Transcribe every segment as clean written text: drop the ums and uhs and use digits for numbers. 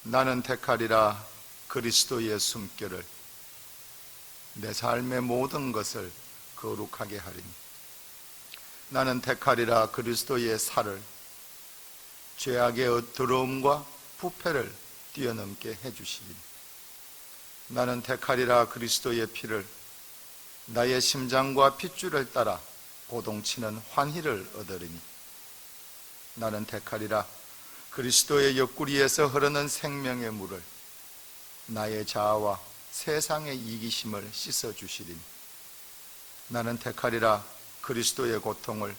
나는 택하리라 그리스도의 숨결을, 내 삶의 모든 것을 거룩하게 하리니. 나는 택하리라 그리스도의 살을, 죄악의 더러움과 부패를 뛰어넘게 해주시리니. 나는 택하리라 그리스도의 피를, 나의 심장과 핏줄을 따라 고동치는 환희를 얻으리니. 나는 택하리라 그리스도의 옆구리에서 흐르는 생명의 물을, 나의 자아와 세상의 이기심을 씻어주시리니. 나는 택하리라 그리스도의 고통을,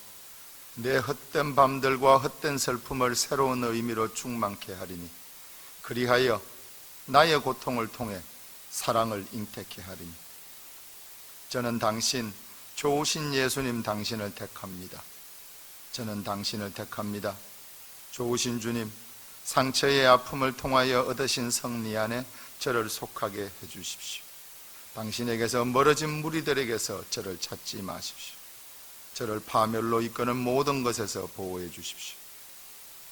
내 헛된 밤들과 헛된 슬픔을 새로운 의미로 충만케 하리니. 그리하여 나의 고통을 통해 사랑을 잉태케 하리니. 저는 당신, 좋으신 예수님 당신을 택합니다. 저는 당신을 택합니다. 좋으신 주님, 상처의 아픔을 통하여 얻으신 승리 안에 저를 속하게 해주십시오. 당신에게서 멀어진 무리들에게서 저를 찾지 마십시오. 저를 파멸로 이끄는 모든 것에서 보호해 주십시오.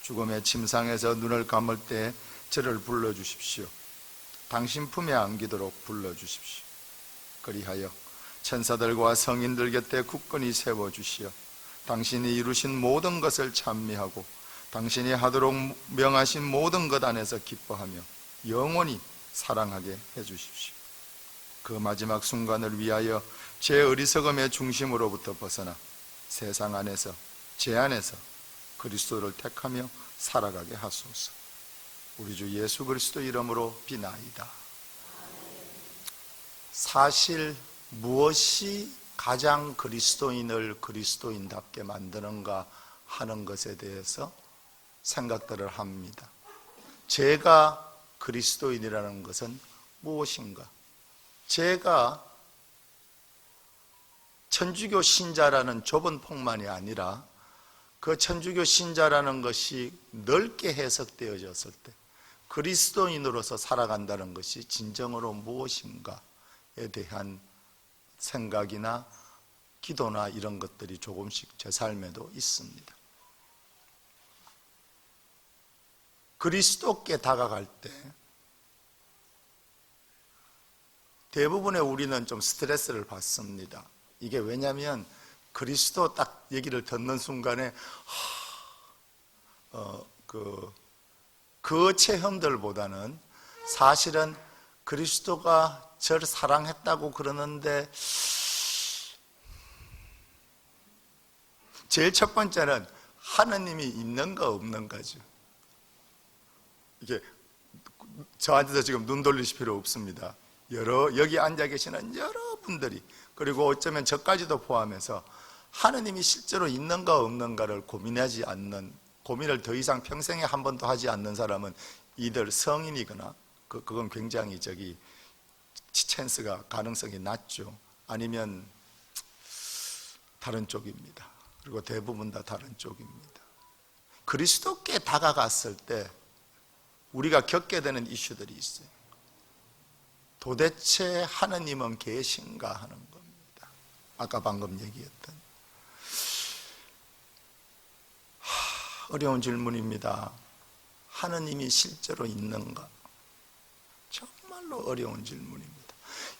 죽음의 침상에서 눈을 감을 때 저를 불러주십시오. 당신 품에 안기도록 불러주십시오. 그리하여 천사들과 성인들 곁에 굳건히 세워주시어 당신이 이루신 모든 것을 찬미하고 당신이 하도록 명하신 모든 것 안에서 기뻐하며 영원히 사랑하게 해주십시오. 그 마지막 순간을 위하여 제 어리석음의 중심으로부터 벗어나 세상 안에서, 제 안에서 그리스도를 택하며 살아가게 하소서. 우리 주 예수 그리스도 이름으로 비나이다. 사실 무엇이 가장 그리스도인을 그리스도인답게 만드는가 하는 것에 대해서 생각들을 합니다. 제가 그리스도인이라는 것은 무엇인가? 제가 천주교 신자라는 좁은 폭만이 아니라 그 천주교 신자라는 것이 넓게 해석되어졌을 때 그리스도인으로서 살아간다는 것이 진정으로 무엇인가에 대한 생각이나 기도나 이런 것들이 조금씩 제 삶에도 있습니다. 그리스도께 다가갈 때 대부분의 우리는 좀 스트레스를 받습니다. 이게 왜냐하면 그리스도 딱 얘기를 듣는 순간에 그 체험들보다는 사실은 그리스도가 저를 사랑했다고 그러는데 제일 첫 번째는 하느님이 있는가 없는가죠. 이게 저한테도 지금 눈 돌리실 필요 없습니다. 여기 앉아 계시는 여러분들이, 그리고 어쩌면 저까지도 포함해서 하느님이 실제로 있는가 없는가를 고민하지 않는, 고민을 더 이상 평생에 한 번도 하지 않는 사람은 이들 성인이거나 그건 굉장히 찬스가, 가능성이 낮죠. 아니면 다른 쪽입니다. 그리고 대부분 다 다른 쪽입니다. 그리스도께 다가갔을 때 우리가 겪게 되는 이슈들이 있어요. 도대체 하느님은 계신가 하는 겁니다. 아까 방금 얘기했던 어려운 질문입니다. 하느님이 실제로 있는가? 정말로 어려운 질문입니다.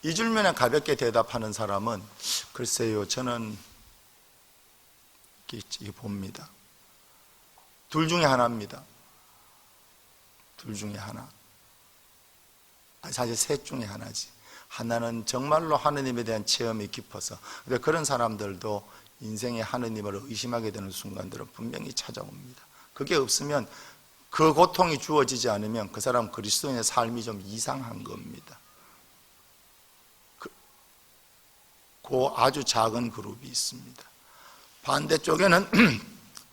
이 질문에 가볍게 대답하는 사람은 글쎄요, 저는 이렇게 봅니다. 둘 중에 하나입니다. 둘 중에 하나. 사실 셋 중에 하나지. 하나는 정말로 하느님에 대한 체험이 깊어서, 근데 그런 사람들도 인생에 하느님을 의심하게 되는 순간들은 분명히 찾아옵니다. 그게 없으면, 그 고통이 주어지지 않으면 그 사람 그리스도인의 삶이 좀 이상한 겁니다. 그 아주 작은 그룹이 있습니다. 반대쪽에는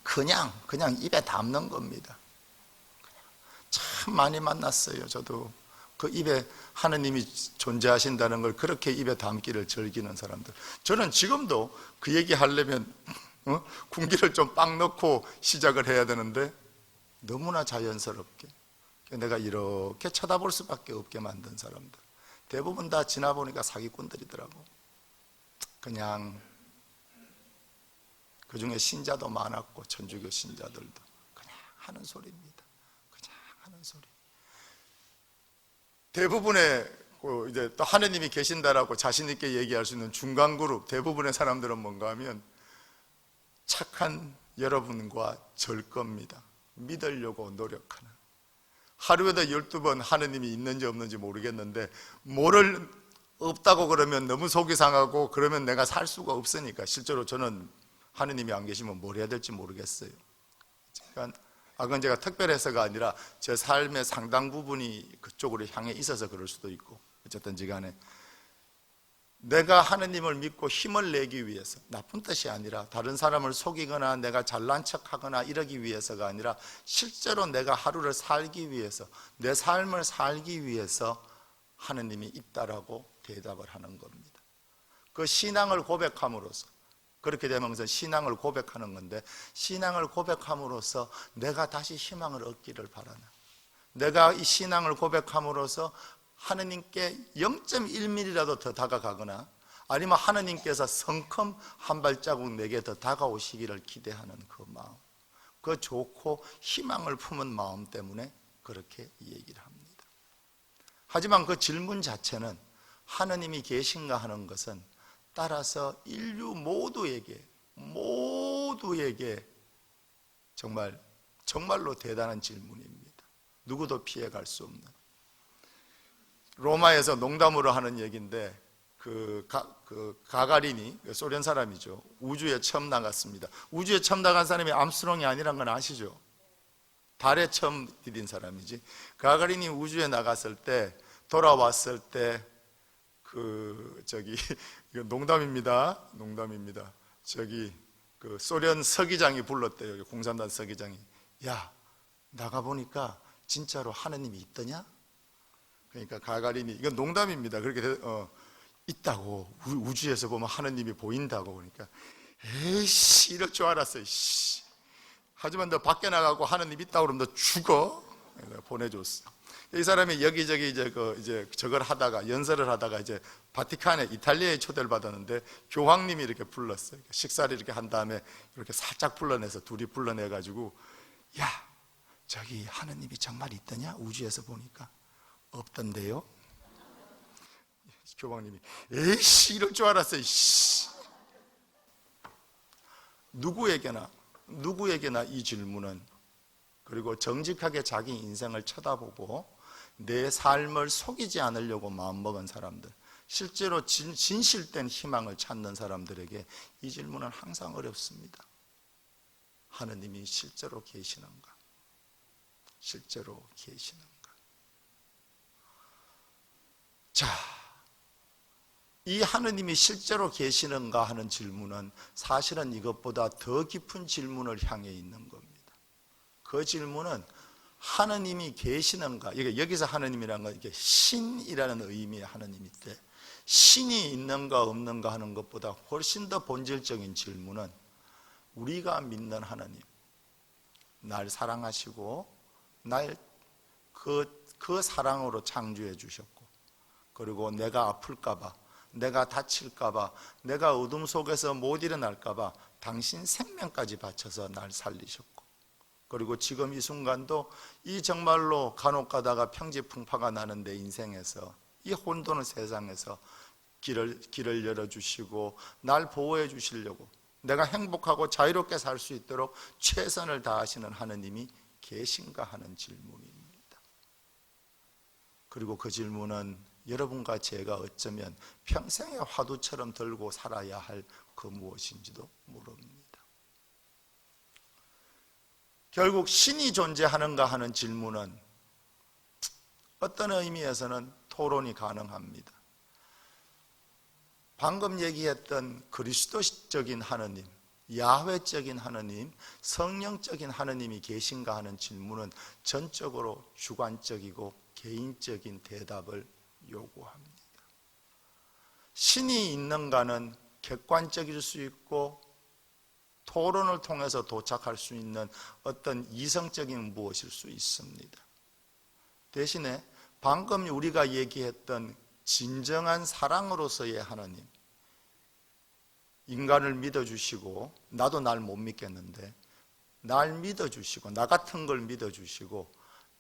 그냥 입에 담는 겁니다. 참 많이 만났어요. 저도 그 입에 하느님이 존재하신다는 걸 그렇게 입에 담기를 즐기는 사람들. 저는 지금도 그 얘기 하려면 군기를 좀 빡 넣고 시작을 해야 되는데 너무나 자연스럽게 내가 이렇게 쳐다볼 수밖에 없게 만든 사람들, 대부분 다 지나보니까 사기꾼들이더라고. 그냥 그 중에 신자도 많았고 천주교 신자들도 그냥 하는 소리입니다. 그냥 하는 소리. 대부분의 이제 또 하느님이 계신다라고 자신 있게 얘기할 수 있는 중간 그룹 대부분의 사람들은 뭔가 하면 착한 여러분과 절 겁니다. 믿으려고 노력하는. 하루에도 12번 하느님이 있는지 없는지 모르겠는데 뭐를 없다고 그러면 너무 속이 상하고 그러면 내가 살 수가 없으니까 실제로 저는 하느님이 안 계시면 뭘 해야 될지 모르겠어요. 그러니까 그건 제가 특별해서가 아니라 제 삶의 상당 부분이 그쪽으로 향해 있어서 그럴 수도 있고 어쨌든지 간에 내가 하느님을 믿고 힘을 내기 위해서 나쁜 뜻이 아니라 다른 사람을 속이거나 내가 잘난 척하거나 이러기 위해서가 아니라 실제로 내가 하루를 살기 위해서 내 삶을 살기 위해서 하느님이 있다라고 대답을 하는 겁니다. 그 신앙을 고백함으로써 그렇게 되면 신앙을 고백하는 건데 신앙을 고백함으로써 내가 다시 희망을 얻기를 바라는 내가 이 신앙을 고백함으로써 하느님께 0.1mm라도 더 다가가거나 아니면 하느님께서 성큼 한 발자국 내게 더 다가오시기를 기대하는 그 마음 그 좋고 희망을 품은 마음 때문에 그렇게 얘기를 합니다. 하지만 그 질문 자체는 하느님이 계신가 하는 것은 따라서 인류 모두에게 정말로 대단한 질문입니다. 누구도 피해갈 수 없는 로마에서 농담으로 하는 얘기인데 가가린이 소련 사람이죠. 우주에 처음 나갔습니다. 우주에 처음 나간 사람이 암스트롱이 아니란 건 아시죠? 달에 처음 디딘 사람이지. 가가린이 우주에 나갔을 때 돌아왔을 때 이거 농담입니다. 소련 서기장이 불렀대요. 공산당 서기장이. 야, 나가보니까 진짜로 하느님이 있더냐? 그러니까 가가린이, 이건 농담입니다. 그렇게, 있다고. 우주에서 보면 하느님이 보인다고. 그러니까, 에이씨, 이럴 줄 알았어. 씨. 하지만 너 밖에 나가고 하느님 있다고 그러면 너 죽어. 보내줬어. 이 사람이 여기저기 이제 저걸 하다가 연설을 하다가 이제 바티칸에 이탈리아에 초대를 받았는데 교황님이 이렇게 불렀어요. 식사를 이렇게 한 다음에 이렇게 살짝 불러내서 둘이 불러내가지고 야, 저기 하느님이 정말 있더냐? 우주에서 보니까 없던데요. 교황님이 에이씨 이럴 줄 알았어요. 누구에게나 이 질문은 그리고 정직하게 자기 인생을 쳐다보고 내 삶을 속이지 않으려고 마음먹은 사람들 실제로 진실된 희망을 찾는 사람들에게 이 질문은 항상 어렵습니다. 하느님이 실제로 계시는가? 실제로 계시는가? 자, 이 하느님이 실제로 계시는가 하는 질문은 사실은 이것보다 더 깊은 질문을 향해 있는 겁니다. 그 질문은 하느님이 계시는가? 여기서 하느님이라는 건 이게 신이라는 의미의 하느님인데 신이 있는가 없는가 하는 것보다 훨씬 더 본질적인 질문은 우리가 믿는 하느님, 날 사랑하시고 날 그 사랑으로 창조해 주셨고 그리고 내가 아플까봐 내가 다칠까봐 내가 어둠 속에서 못 일어날까봐 당신 생명까지 바쳐서 날 살리셨고 그리고 지금 이 순간도 이 정말로 간혹 가다가 평지풍파가 나는 내 인생에서 이 혼돈의 세상에서 길을 열어주시고 날 보호해 주시려고 내가 행복하고 자유롭게 살 수 있도록 최선을 다하시는 하느님이 계신가 하는 질문입니다. 그리고 그 질문은 여러분과 제가 어쩌면 평생의 화두처럼 들고 살아야 할 그 무엇인지도 모릅니다. 결국 신이 존재하는가 하는 질문은 어떤 의미에서는 토론이 가능합니다. 방금 얘기했던 그리스도적인 하느님, 야훼적인 하느님, 성령적인 하느님이 계신가 하는 질문은 전적으로 주관적이고 개인적인 대답을 요구합니다. 신이 있는가는 객관적일 수 있고 토론을 통해서 도착할 수 있는 어떤 이성적인 무엇일 수 있습니다. 대신에 방금 우리가 얘기했던 진정한 사랑으로서의 하나님, 인간을 믿어주시고 나도 날 못 믿겠는데 날 믿어주시고 나 같은 걸 믿어주시고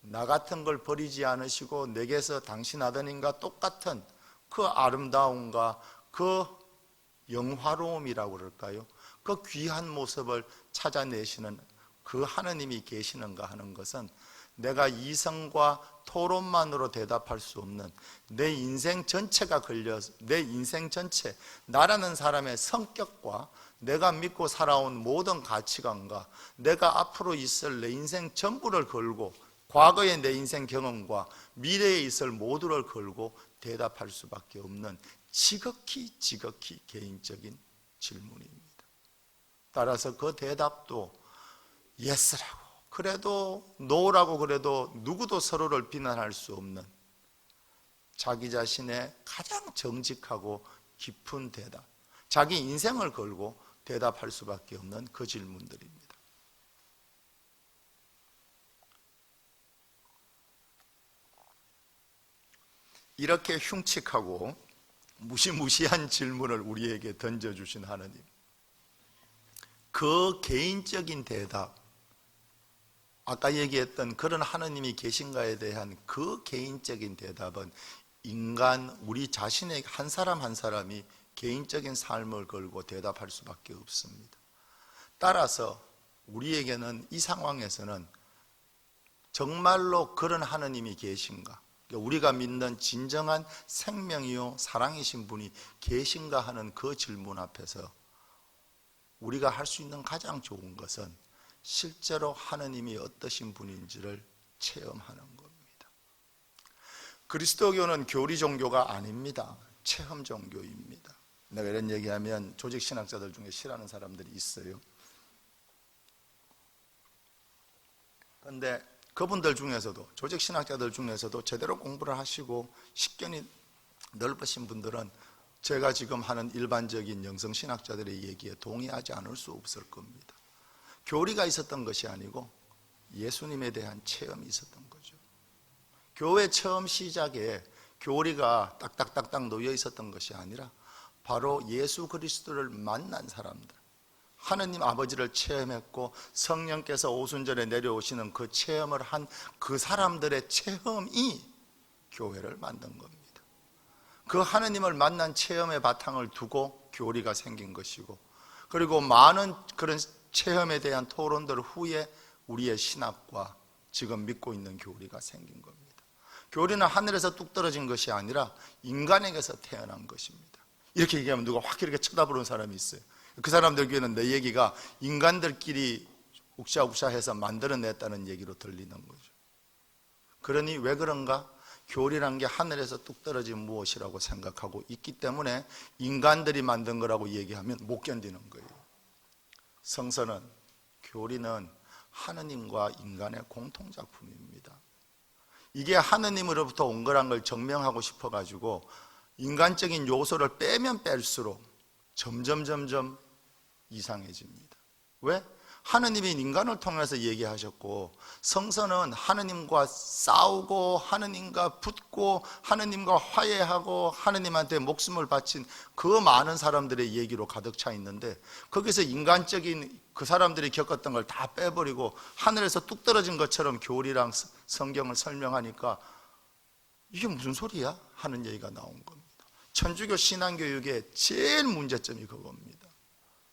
나 같은 걸 버리지 않으시고 내게서 당신 아드님과 똑같은 그 아름다움과 그 영화로움이라고 그럴까요? 그 귀한 모습을 찾아내시는 그 하느님이 계시는가 하는 것은 내가 이성과 토론만으로 대답할 수 없는 내 인생 전체가 걸려서 내 인생 전체, 나라는 사람의 성격과 내가 믿고 살아온 모든 가치관과 내가 앞으로 있을 내 인생 전부를 걸고 과거의 내 인생 경험과 미래에 있을 모두를 걸고 대답할 수밖에 없는 지극히 개인적인 질문입니다. 따라서 그 대답도 예스라고 그래도 노라고 그래도 누구도 서로를 비난할 수 없는 자기 자신의 가장 정직하고 깊은 대답, 자기 인생을 걸고 대답할 수밖에 없는 그 질문들입니다. 이렇게 흉측하고 무시무시한 질문을 우리에게 던져주신 하나님, 그 개인적인 대답, 아까 얘기했던 그런 하나님이 계신가에 대한 그 개인적인 대답은 인간, 우리 자신의 한 사람 한 사람이 개인적인 삶을 걸고 대답할 수밖에 없습니다. 따라서 우리에게는 이 상황에서는 정말로 그런 하나님이 계신가, 우리가 믿는 진정한 생명이요 사랑이신 분이 계신가 하는 그 질문 앞에서 우리가 할 수 있는 가장 좋은 것은 실제로 하느님이 어떠신 분인지를 체험하는 겁니다. 그리스도교는 교리 종교가 아닙니다. 체험 종교입니다. 내가 이런 얘기하면 조직 신학자들 중에 싫어하는 사람들이 있어요. 그런데 그분들 중에서도, 조직 신학자들 중에서도 제대로 공부를 하시고 식견이 넓으신 분들은 제가 지금 하는 일반적인 영성신학자들의 얘기에 동의하지 않을 수 없을 겁니다. 교리가 있었던 것이 아니고 예수님에 대한 체험이 있었던 거죠. 교회 처음 시작에 교리가 딱딱딱딱 놓여 있었던 것이 아니라 바로 예수 그리스도를 만난 사람들, 하느님 아버지를 체험했고 성령께서 오순절에 내려오시는 그 체험을 한 그 사람들의 체험이 교회를 만든 겁니다. 그 하느님을 만난 체험의 바탕을 두고 교리가 생긴 것이고, 그리고 많은 그런 체험에 대한 토론들 후에 우리의 신학과 지금 믿고 있는 교리가 생긴 겁니다. 교리는 하늘에서 뚝 떨어진 것이 아니라 인간에게서 태어난 것입니다. 이렇게 얘기하면 누가 확 이렇게 쳐다보는 사람이 있어요. 그 사람들 귀에는 내 얘기가 인간들끼리 욱샤욱샤해서 만들어냈다는 얘기로 들리는 거죠. 그러니 왜 그런가? 교리란 게 하늘에서 뚝 떨어진 무엇이라고 생각하고 있기 때문에 인간들이 만든 거라고 얘기하면 못 견디는 거예요. 성서는, 교리는 하느님과 인간의 공통작품입니다. 이게 하느님으로부터 온 거란 걸 증명하고 싶어가지고 인간적인 요소를 빼면 뺄수록 점점 이상해집니다. 왜? 하느님이 인간을 통해서 얘기하셨고, 성서는 하느님과 싸우고 하느님과 붙고 하느님과 화해하고 하느님한테 목숨을 바친 그 많은 사람들의 얘기로 가득 차 있는데, 거기서 인간적인 그 사람들이 겪었던 걸 다 빼버리고 하늘에서 뚝 떨어진 것처럼 교리랑 성경을 설명하니까 이게 무슨 소리야? 하는 얘기가 나온 겁니다. 천주교 신앙교육의 제일 문제점이 그겁니다.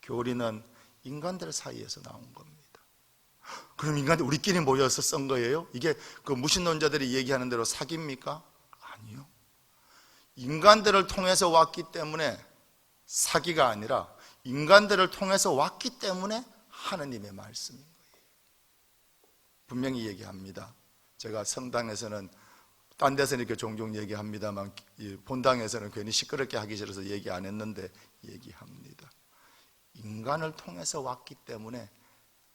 교리는 인간들 사이에서 나온 겁니다. 그럼 인간들 우리끼리 모여서 쓴 거예요? 이게 그 무신론자들이 얘기하는 대로 사기입니까? 아니요. 인간들을 통해서 왔기 때문에 사기가 아니라 인간들을 통해서 왔기 때문에 하느님의 말씀인 거예요. 분명히 얘기합니다. 제가 성당에서는 딴 데서는 이렇게 종종 얘기합니다만 본당에서는 괜히 시끄럽게 하기 싫어서 얘기 안 했는데 얘기합니다. 인간을 통해서 왔기 때문에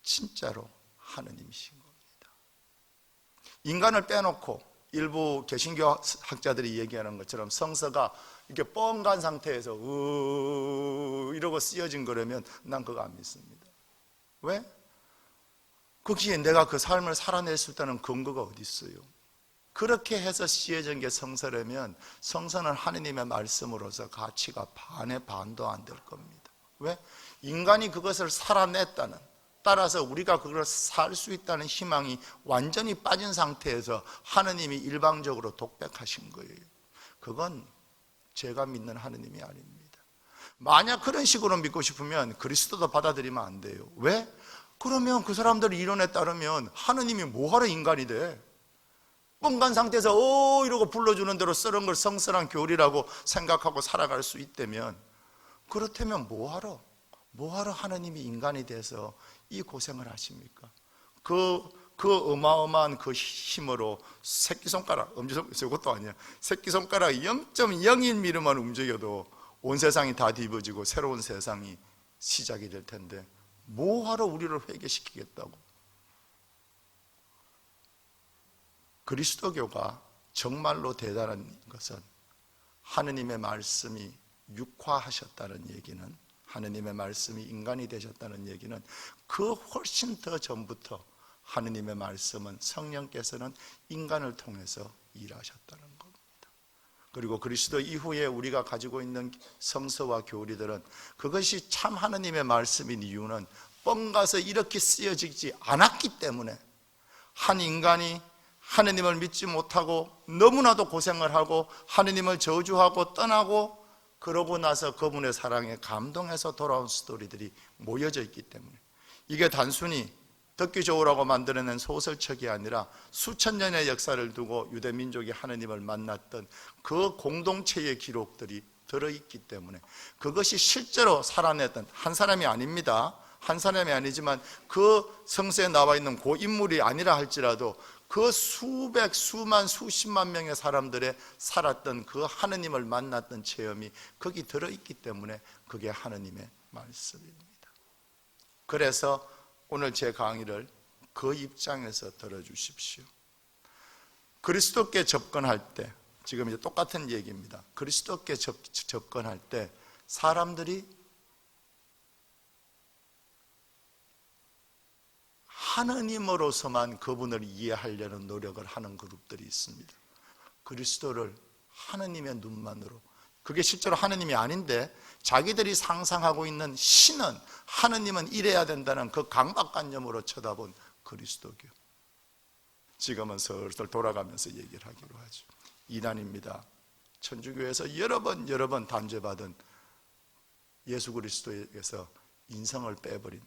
진짜로 하느님이신 겁니다. 인간을 빼놓고 일부 개신교 학자들이 얘기하는 것처럼 성서가 이렇게 뻥간 상태에서 이러고 쓰여진 거라면 난 그거 안 믿습니다. 왜? 거기에 내가 그 삶을 살아낼 수 있다는 근거가 어디 있어요? 그렇게 해서 쓰여진 게 성서라면 성서는 하느님의 말씀으로서 가치가 반의 반도 안 될 겁니다. 왜? 인간이 그것을 살아냈다는, 따라서 우리가 그걸 살 수 있다는 희망이 완전히 빠진 상태에서 하느님이 일방적으로 독백하신 거예요. 그건 제가 믿는 하느님이 아닙니다. 만약 그런 식으로 믿고 싶으면 그리스도도 받아들이면 안 돼요. 왜? 그러면 그 사람들 이론에 따르면 하느님이 뭐하러 인간이 돼? 뻥간 상태에서 이러고 불러주는 대로 썰은 걸 성스러운 교리라고 생각하고 살아갈 수 있다면, 그렇다면 뭐하러 하느님이 인간이 돼서 이 고생을 하십니까? 그 어마어마한 그 힘으로 새끼손가락, 엄지손가락, 저것도 아니야, 새끼손가락 0.01mm만 움직여도 온 세상이 다 뒤집어지고 새로운 세상이 시작이 될 텐데 뭐하러 우리를 회개시키겠다고? 그리스도교가 정말로 대단한 것은 하느님의 말씀이 육화하셨다는 얘기는, 하느님의 말씀이 인간이 되셨다는 얘기는 그 훨씬 더 전부터 하느님의 말씀은 성령께서는 인간을 통해서 일하셨다는 겁니다. 그리고 그리스도 이후에 우리가 가지고 있는 성서와 교리들은 그것이 참 하느님의 말씀인 이유는 뻥가서 이렇게 쓰여지지 않았기 때문에, 한 인간이 하느님을 믿지 못하고 너무나도 고생을 하고 하느님을 저주하고 떠나고 그러고 나서 그분의 사랑에 감동해서 돌아온 스토리들이 모여져 있기 때문에, 이게 단순히 듣기 좋으라고 만들어낸 소설책이 아니라 수천 년의 역사를 두고 유대 민족이 하느님을 만났던 그 공동체의 기록들이 들어있기 때문에, 그것이 실제로 살아냈던 한 사람이 아닙니다. 한 사람이 아니지만 그 성서에 나와 있는 그 인물이 아니라 할지라도 그 수백, 수만, 수십만 명의 사람들의 살았던 그 하느님을 만났던 체험이 거기 들어있기 때문에 그게 하느님의 말씀입니다. 그래서 오늘 제 강의를 그 입장에서 들어주십시오. 그리스도께 접근할 때, 지금 이제 똑같은 얘기입니다. 그리스도께 접근할 때 사람들이 하느님으로서만 그분을 이해하려는 노력을 하는 그룹들이 있습니다. 그리스도를 하느님의 눈만으로, 그게 실제로 하느님이 아닌데 자기들이 상상하고 있는 신은, 하느님은 이래야 된다는 그 강박관념으로 쳐다본 그리스도교. 지금은 슬슬 돌아가면서 얘기를 하기로 하죠. 이단입니다. 천주교에서 여러 번 단죄받은 예수 그리스도에게서 인성을 빼버린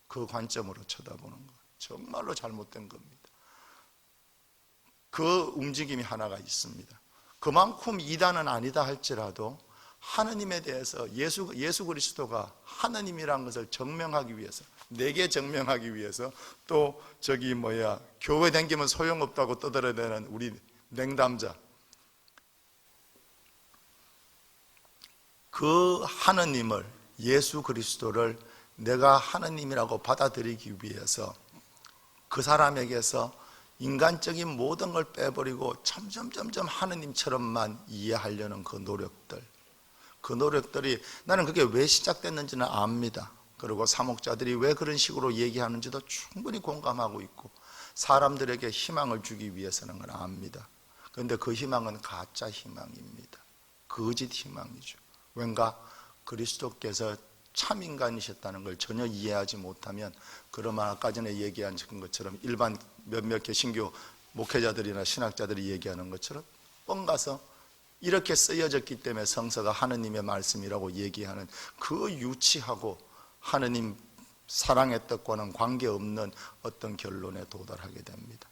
그 관점으로 쳐다보는 것, 정말로 잘못된 겁니다. 그 움직임이 하나가 있습니다. 그만큼 이단은 아니다 할지라도 하느님에 대해서 예수 그리스도가 하느님이라는 것을 증명하기 위해서, 내게 증명하기 위해서, 또 교회 다니면 소용없다고 떠들어대는 우리 냉담자, 그 하느님을, 예수 그리스도를 내가 하느님이라고 받아들이기 위해서 그 사람에게서 인간적인 모든 걸 빼버리고 점점 하느님처럼만 이해하려는 그 노력들이 나는 그게 왜 시작됐는지는 압니다. 그리고 사목자들이 왜 그런 식으로 얘기하는지도 충분히 공감하고 있고 사람들에게 희망을 주기 위해서는 건 압니다. 그런데 그 희망은 가짜 희망입니다. 거짓 희망이죠. 왠가 그리스도께서 참 인간이셨다는 걸 전혀 이해하지 못하면, 그러면 아까 전에 얘기한 것처럼 일반 몇몇 개신교 목회자들이나 신학자들이 얘기하는 것처럼 뻥가서 이렇게 쓰여졌기 때문에 성서가 하느님의 말씀이라고 얘기하는 그 유치하고 하느님 사랑의 뜻과는 관계없는 어떤 결론에 도달하게 됩니다.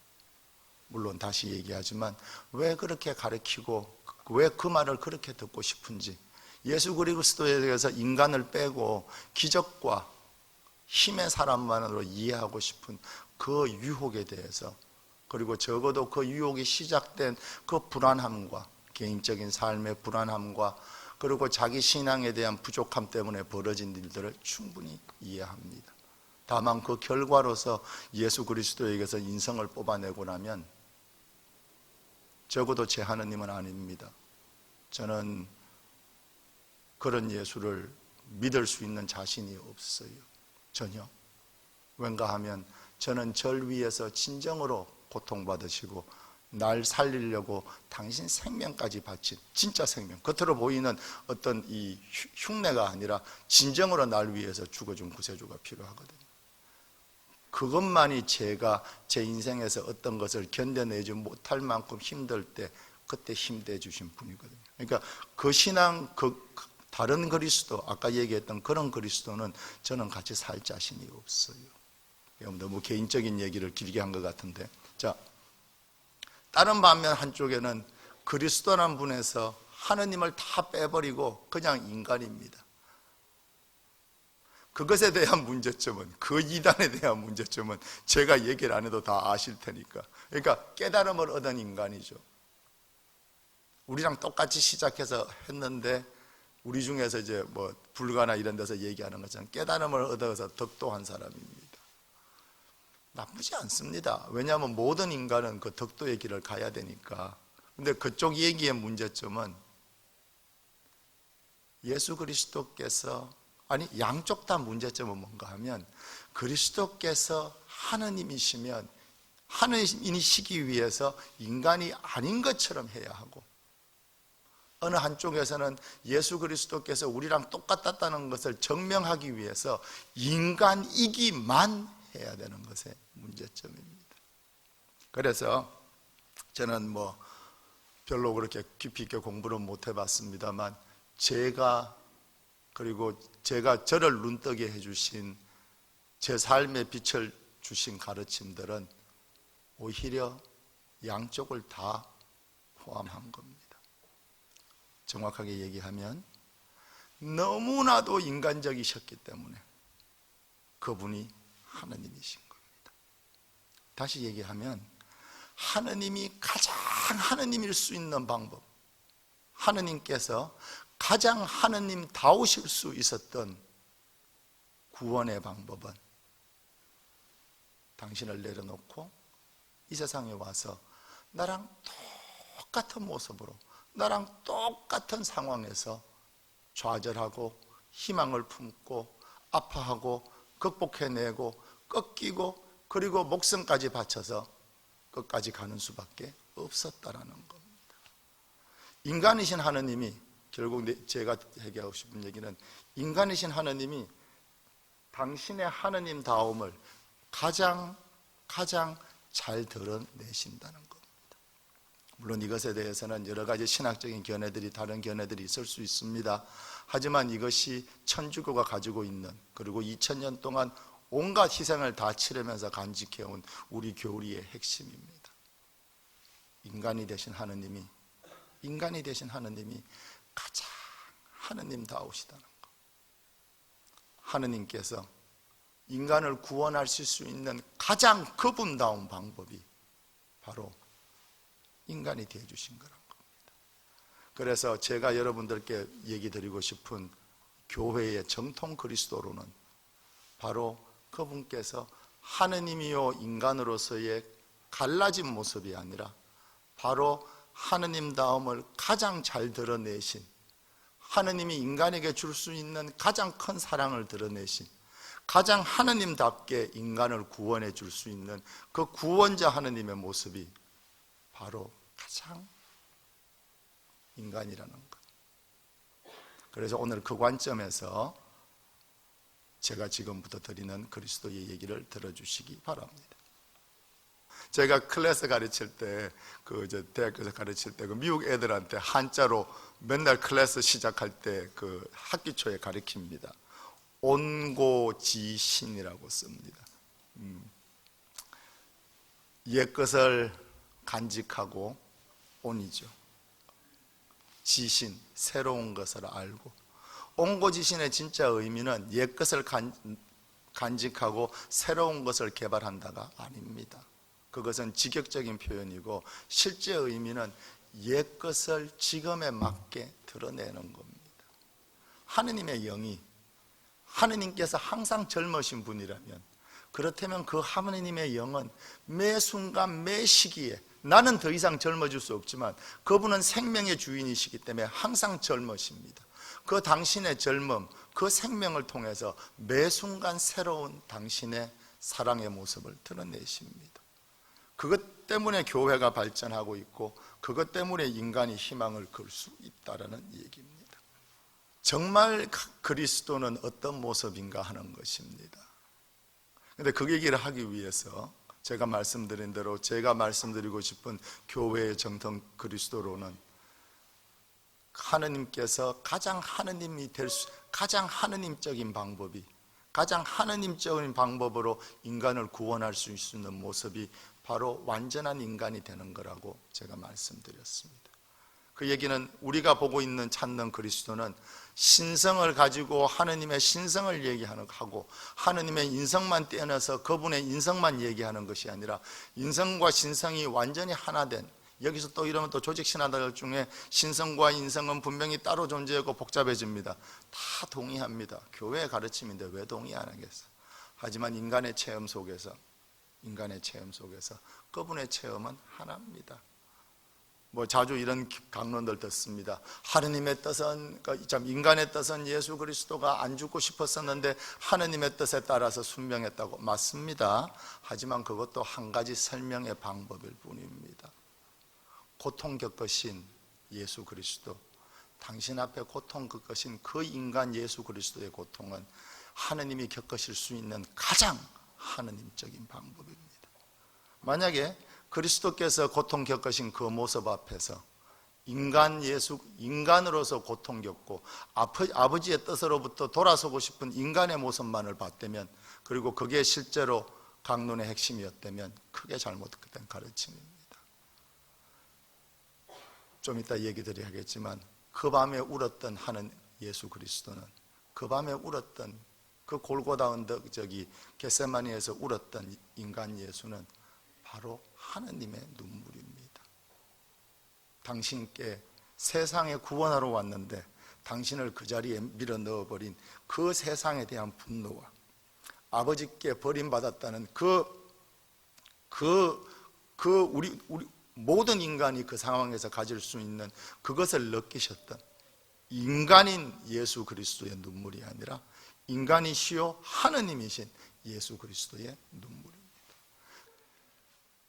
물론 다시 얘기하지만 왜 그렇게 가르치고 왜 그 말을 그렇게 듣고 싶은지, 예수 그리스도에 대해서 인간을 빼고 기적과 힘의 사람만으로 이해하고 싶은 그 유혹에 대해서, 그리고 적어도 그 유혹이 시작된 그 불안함과 개인적인 삶의 불안함과 그리고 자기 신앙에 대한 부족함 때문에 벌어진 일들을 충분히 이해합니다. 다만 그 결과로서 예수 그리스도에게서 인성을 뽑아내고 나면 적어도 제 하느님은 아닙니다. 저는 그런 예수를 믿을 수 있는 자신이 없어요. 전혀. 왠가 하면 저는 절 위에서 진정으로 고통받으시고 날 살리려고 당신 생명까지 바친 진짜 생명, 겉으로 보이는 어떤 이 흉내가 아니라 진정으로 날 위해서 죽어준 구세주가 필요하거든요. 그것만이 제가 제 인생에서 어떤 것을 견뎌내지 못할 만큼 힘들 때 그때 힘내 주신 분이거든요. 그러니까 그 신앙, 다른 그리스도, 아까 얘기했던 그런 그리스도는 저는 같이 살 자신이 없어요. 너무 개인적인 얘기를 길게 한 것 같은데, 자, 다른 반면 한쪽에는 그리스도라는 분에서 하느님을 다 빼버리고 그냥 인간입니다. 그것에 대한 문제점은, 그 이단에 대한 문제점은 제가 얘기를 안 해도 다 아실 테니까. 그러니까 깨달음을 얻은 인간이죠. 우리랑 똑같이 시작해서 했는데 우리 중에서 이제 뭐 불가나 이런 데서 얘기하는 것처럼 깨달음을 얻어서 덕도한 사람입니다. 나쁘지 않습니다. 왜냐하면 모든 인간은 그 덕도의 길을 가야 되니까. 근데 그쪽 얘기의 문제점은 예수 그리스도께서, 아니 양쪽 다 문제점은 뭔가 하면, 그리스도께서 하느님이시면 하느님이시기 위해서 인간이 아닌 것처럼 해야 하고, 어느 한쪽에서는 예수 그리스도께서 우리랑 똑같았다는 것을 증명하기 위해서 인간이기만 해야 되는 것의 문제점입니다. 그래서 저는 뭐 별로 그렇게 깊이 있게 공부를 못 해봤습니다만, 그리고 제가 저를 눈뜨게 해주신, 제 삶의 빛을 주신 가르침들은 오히려 양쪽을 다 포함한 겁니다. 정확하게 얘기하면 너무나도 인간적이셨기 때문에 그분이 하느님이신 겁니다. 다시 얘기하면 하느님이 가장 하느님일 수 있는 방법, 하느님께서 가장 하느님다우실 수 있었던 구원의 방법은 당신을 내려놓고 이 세상에 와서 나랑 똑같은 모습으로, 나랑 똑같은 상황에서 좌절하고 희망을 품고 아파하고 극복해내고 꺾이고 그리고 목숨까지 바쳐서 끝까지 가는 수밖에 없었다라는 겁니다. 인간이신 하느님이, 결국 제가 얘기하고 싶은 얘기는, 인간이신 하느님이 당신의 하느님다움을 가장 잘 드러내신다는 겁니다. 물론 이것에 대해서는 여러 가지 신학적인 견해들이, 다른 견해들이 있을 수 있습니다. 하지만 이것이 천주교가 가지고 있는, 그리고 2000년 동안 온갖 희생을 다 치르면서 간직해온 우리 교리의 핵심입니다. 인간이 되신 하느님이 가장 하느님다우시다는 것. 하느님께서 인간을 구원하실 수 있는 가장 그분다운 방법이 바로 인간이 되어 주신 거란 겁니다. 그래서 제가 여러분들께 얘기 드리고 싶은 교회의 정통 그리스도로는 바로 그분께서 하느님이요 인간으로서의 갈라진 모습이 아니라 바로 하느님다움을 가장 잘 드러내신, 하느님이 인간에게 줄 수 있는 가장 큰 사랑을 드러내신, 가장 하느님답게 인간을 구원해 줄 수 있는 그 구원자 하느님의 모습이 바로 가장 인간이라는 것. 그래서 오늘 그 관점에서 제가 지금부터 드리는 그리스도의 얘기를 들어주시기 바랍니다. 제가 클래스 가르칠 때, 대학교에서 가르칠 때, 미국 애들한테 한자로 맨날 클래스 시작할 때 학기 초에 가르칩니다. 온고지신이라고 씁니다. 옛것을 간직하고, 온이죠. 지신, 새로운 것을 알고. 온고지신의 진짜 의미는 옛것을 간직하고 새로운 것을 개발한다가 아닙니다. 그것은 직역적인 표현이고, 실제 의미는 옛것을 지금에 맞게 드러내는 겁니다. 하느님의 영이, 하느님께서 항상 젊으신 분이라면, 그렇다면 그 하느님의 영은 매 순간 매 시기에, 나는 더 이상 젊어질 수 없지만 그분은 생명의 주인이시기 때문에 항상 젊으십니다. 그 당신의 젊음, 그 생명을 통해서 매 순간 새로운 당신의 사랑의 모습을 드러내십니다. 그것 때문에 교회가 발전하고 있고, 그것 때문에 인간이 희망을 걸 수 있다는 얘기입니다. 정말 그리스도는 어떤 모습인가 하는 것입니다. 근데 그 얘기를 하기 위해서 제가 말씀드린 대로 제가 말씀드리고 싶은 교회의 정통 그리스도로는 하느님께서 가장 하느님적인 방법이, 가장 하느님적인 방법으로 인간을 구원할 수 있는 모습이 바로 완전한 인간이 되는 거라고 제가 말씀드렸습니다. 그 얘기는 우리가 보고 있는 찾는 그리스도는 신성을 가지고 하느님의 신성을 얘기하고 하느님의 인성만 떼어내서 그분의 인성만 얘기하는 것이 아니라 인성과 신성이 완전히 하나 된, 여기서 또 이러면 또 조직신화들 중에 신성과 인성은 분명히 따로 존재하고 복잡해집니다. 다 동의합니다. 교회의 가르침인데 왜 동의 안 하겠어? 하지만 인간의 체험 속에서 그분의 체험은 하나입니다. 자주 이런 강론들 듣습니다. 하느님의 뜻은, 인간의 뜻은 예수 그리스도가 안 죽고 싶었었는데 하느님의 뜻에 따라서 순명했다고. 맞습니다. 하지만 그것도 한 가지 설명의 방법일 뿐입니다. 고통 겪으신 예수 그리스도, 당신 앞에 고통 겪으신 그 인간 예수 그리스도의 고통은 하느님이 겪으실 수 있는 가장 하느님적인 방법입니다. 만약에 그리스도께서 고통 겪으신 그 모습 앞에서 인간으로서 고통 겪고 아버지의 뜻으로부터 돌아서고 싶은 인간의 모습만을 봤다면, 그리고 그게 실제로 강론의 핵심이었다면 크게 잘못된 가르침입니다. 좀 이따 얘기 드려야겠지만 그 밤에 울었던 하는 예수 그리스도는, 그 밤에 울었던 그 골고다 언덕 겟세마니에서 울었던 인간 예수는 바로 하느님의 눈물입니다. 당신께 세상에 구원하러 왔는데 당신을 그 자리에 밀어 넣어버린 그 세상에 대한 분노와 아버지께 버림받았다는 우리 모든 인간이 그 상황에서 가질 수 있는 그것을 느끼셨던 인간인 예수 그리스도의 눈물이 아니라 인간이시요 하느님이신 예수 그리스도의 눈물입니다.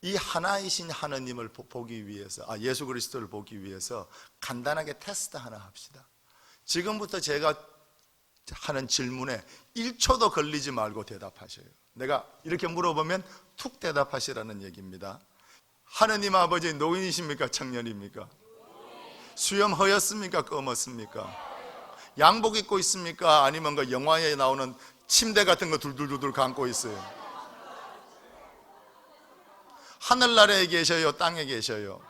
이 하나이신 하느님을 보기 위해서, 예수 그리스도를 보기 위해서 간단하게 테스트 하나 합시다. 지금부터 제가 하는 질문에 1초도 걸리지 말고 대답하셔요. 내가 이렇게 물어보면 툭 대답하시라는 얘기입니다. 하느님 아버지 노인이십니까? 청년입니까? 수염 허였습니까? 검었습니까? 양복 입고 있습니까? 아니면 그 영화에 나오는 침대 같은 거 둘둘둘둘 감고 있어요? 하늘나라에 계셔요? 땅에 계셔요?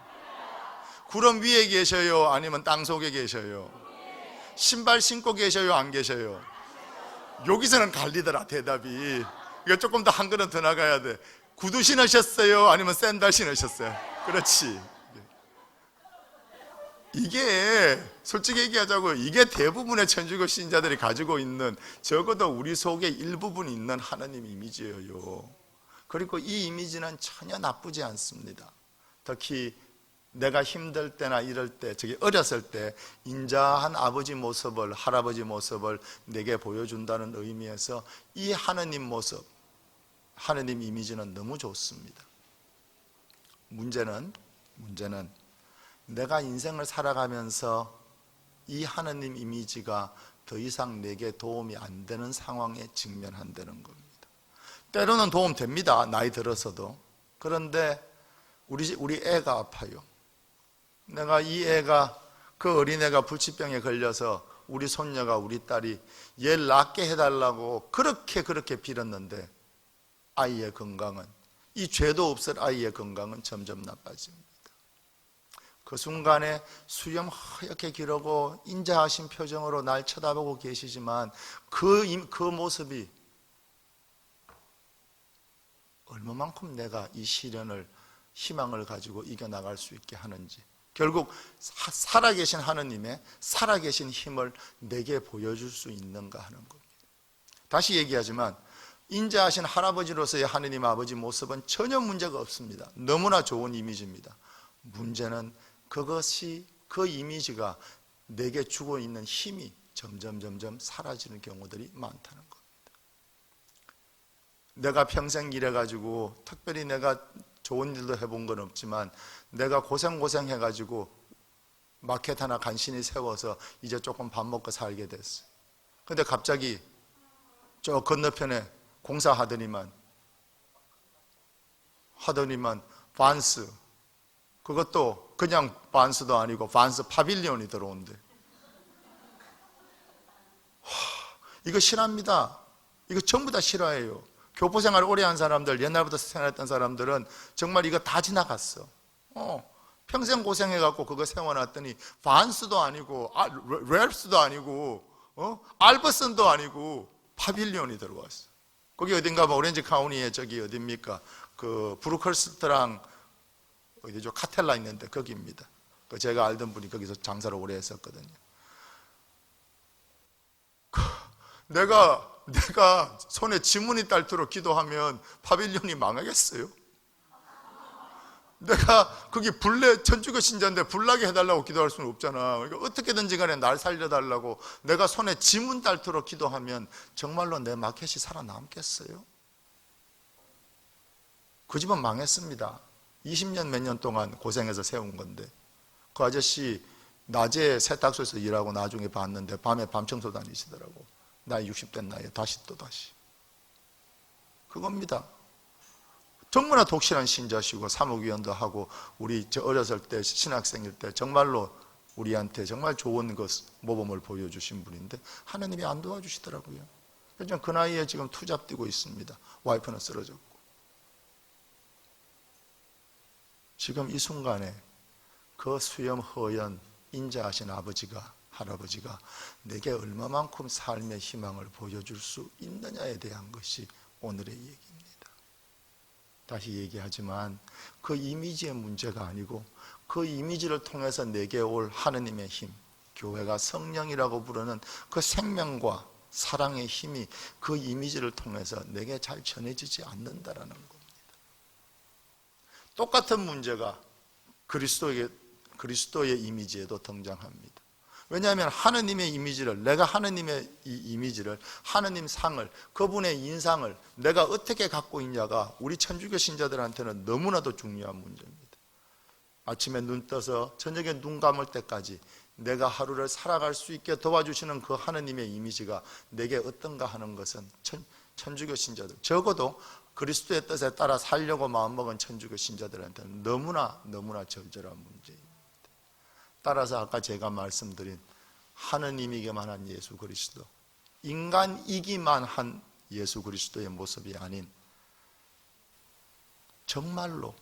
구름 위에 계셔요? 아니면 땅 속에 계셔요? 신발 신고 계셔요? 안 계셔요? 여기서는 갈리더라 대답이. 이거 조금 더 한 걸음 더 나가야 돼. 구두 신으셨어요? 아니면 샌들 신으셨어요? 그렇지. 이게 솔직히 얘기하자고 이게 대부분의 천주교 신자들이 가지고 있는, 적어도 우리 속에 일부분 있는 하나님 이미지예요. 그리고 이 이미지는 전혀 나쁘지 않습니다. 특히 내가 힘들 때나 이럴 때, 어렸을 때 인자한 아버지 모습을, 할아버지 모습을 내게 보여준다는 의미에서 이 하느님 모습, 하느님 이미지는 너무 좋습니다. 문제는 내가 인생을 살아가면서 이 하느님 이미지가 더 이상 내게 도움이 안 되는 상황에 직면한다는 겁니다. 때로는 도움 됩니다. 나이 들어서도. 그런데 우리 애가 아파요. 내가 이 애가, 그 어린애가 불치병에 걸려서 우리 손녀가, 우리 딸이 얘를 낫게 해달라고 그렇게 빌었는데 아이의 건강은, 이 죄도 없을 아이의 건강은 점점 나빠집니다. 그 순간에 수염 허옇게 기르고 인자하신 표정으로 날 쳐다보고 계시지만 그 모습이 얼마만큼 내가 이 시련을, 희망을 가지고 이겨나갈 수 있게 하는지, 결국 살아계신 하느님의 살아계신 힘을 내게 보여줄 수 있는가 하는 겁니다. 다시 얘기하지만 인자하신 할아버지로서의 하느님 아버지 모습은 전혀 문제가 없습니다. 너무나 좋은 이미지입니다. 문제는 그 이미지가 내게 주고 있는 힘이 점점 사라지는 경우들이 많다는 겁니다. 내가 평생 일해가지고 특별히 내가 좋은 일도 해본 건 없지만 내가 고생해가지고 마켓 하나 간신히 세워서 이제 조금 밥 먹고 살게 됐어요. 근데 갑자기 저 건너편에 공사하더니만 하더니만 반스, 그것도 그냥 반스도 아니고 반스 파빌리온이 들어온대. 이거 실화입니다. 이거 전부 다 실화예요. 교포생활 오래 한 사람들, 옛날부터 생활했던 사람들은 정말 이거 다 지나갔어. 평생 고생해갖고 그거 세워놨더니 반스도 아니고 랩스도 아니고 알버슨도 아니고 파빌리온이 들어왔어. 거기 어딘가 뭐 오렌지 카운티에 저기 어딥니까? 그 브루클스트랑 어디죠? 카텔라 있는데 거기입니다. 그 제가 알던 분이 거기서 장사를 오래 했었거든요. 내가 손에 지문이 닳도록 기도하면 파빌리온이 망하겠어요? 내가 거기 천주교 신자인데 불나게 해달라고 기도할 수는 없잖아. 그러니까 어떻게든지 간에 날 살려달라고 내가 손에 지문 닳도록 기도하면 정말로 내 마켓이 살아남겠어요? 그 집은 망했습니다. 20년 몇 년 동안 고생해서 세운 건데 그 아저씨 낮에 세탁소에서 일하고 나중에 봤는데 밤에 밤청소 다니시더라고. 나이 60대 나이에 다시 그겁니다. 정말로 독실한 신자시고 사목위원도 하고 우리 어렸을 때 신학생일 때 정말로 우리한테 정말 좋은 모범을 보여주신 분인데 하나님이 안 도와주시더라고요. 그래서 그 나이에 지금 투잡 뛰고 있습니다. 와이프는 쓰러졌고. 지금 이 순간에 그 수염 허연 인자하신 아버지가, 할아버지가 내게 얼마만큼 삶의 희망을 보여줄 수 있느냐에 대한 것이 오늘의 얘기입니다. 다시 얘기하지만 그 이미지의 문제가 아니고 그 이미지를 통해서 내게 올 하느님의 힘, 교회가 성령이라고 부르는 그 생명과 사랑의 힘이 그 이미지를 통해서 내게 잘 전해지지 않는다라는 겁니다. 똑같은 문제가 그리스도의 이미지에도 등장합니다. 왜냐하면 하느님의 이미지를, 내가 하느님의 이 이미지를, 하느님 상을, 그분의 인상을 내가 어떻게 갖고 있냐가 우리 천주교 신자들한테는 너무나도 중요한 문제입니다. 아침에 눈 떠서 저녁에 눈 감을 때까지 내가 하루를 살아갈 수 있게 도와주시는 그 하느님의 이미지가 내게 어떤가 하는 것은 천주교 신자들, 적어도 그리스도의 뜻에 따라 살려고 마음먹은 천주교 신자들한테는 너무나 절절한 문제입니다. 따라서 아까 제가 말씀드린 하느님이기만 한 예수 그리스도, 인간이기만 한 예수 그리스도의 모습이 아닌 정말로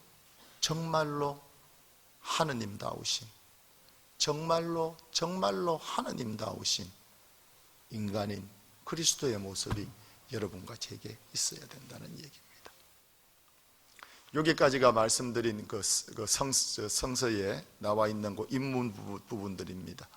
하느님다우신, 정말로 하느님다우신 인간인 그리스도의 모습이 여러분과 제게 있어야 된다는 얘기입니다. 여기까지가 말씀드린 그 성서에 나와 있는 그 인문 부분들입니다.